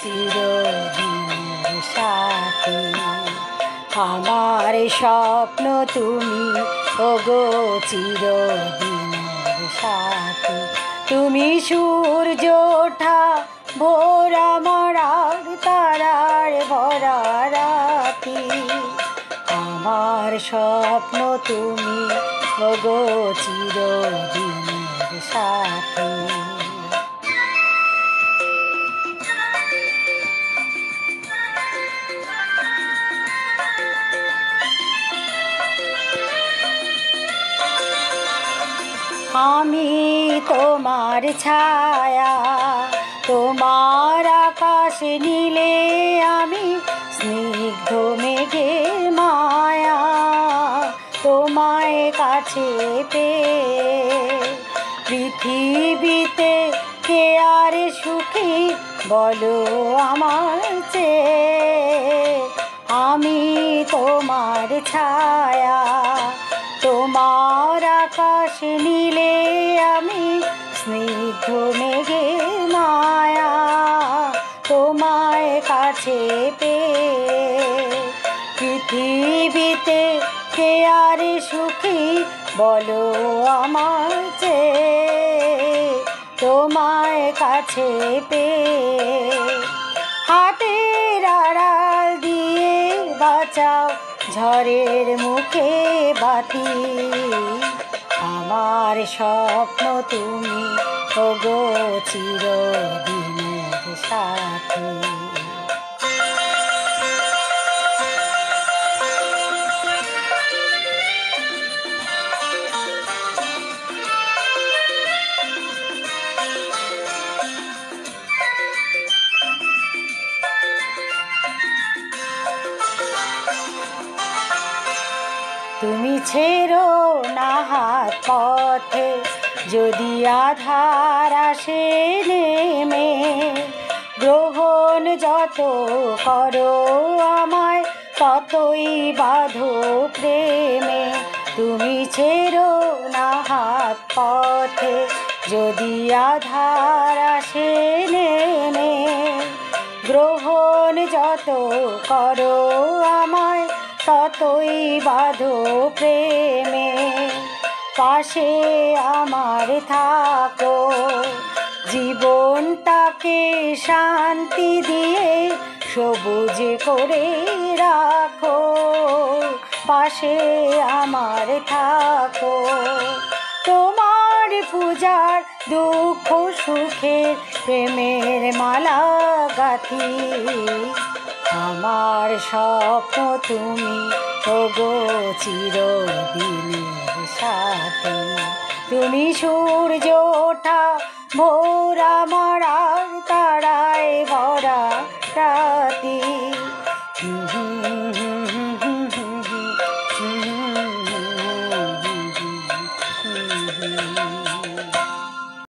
চিরদিনের সাথী। আমার স্বপ্ন তুমি ওগো চিরদিনের সাথী। তুমি সূর্য ওঠা ভোর আমার আর তারার ভরা রাতি। আমার স্বপ্ন তুমি ওগো চিরদিনের সাথী। আমি তোমার ছায়া, তোমার আকাশ নীলে আমি স্নিগ্ধ মেঘের মায়া। তোমায় কাছে পেয়ে পৃথিবীতে কে আর সুখী বলো আমার চেয়ে। আমি তোমার ছায়া, তোমার আকাশ নীলে আমি স্নিগ্ধ মেঘের মায়া। তোমায় কাছে পেয়ে পৃথিবীতে কে আর সুখী বলো আমার চেয়ে। তোমায় কাছে পেয়ে হাতের আড়াল দিয়ে বাঁচাও ঝড়ের মুখে বাতি। আমার স্বপ্ন তুমি ওগো চিরদিনের সাথী। তুমি ছেড়ো না হাত পথে যদি আধার আসে নেমে। গ্রহণ যত করো আমায় ততই বাঁধো প্রেমে। তুমি ছেড়ো না হাত পথে যদি আধার আসে নেমে। গ্রহণ যত করো আমায় ততই বাঁধো প্রেমে। পাশে আমার থাকো জীবনটাকে শান্তি দিয়ে সবুজ করে রাখো। পাশে আমার থাকো তোমার পূজার দুঃখ সুখের প্রেমের মালা গাঁথি। আমার স্বপ্ন তুমি ওগো চিরদিনের সাথী। তুমি সূর্য ওঠা ভোর আমার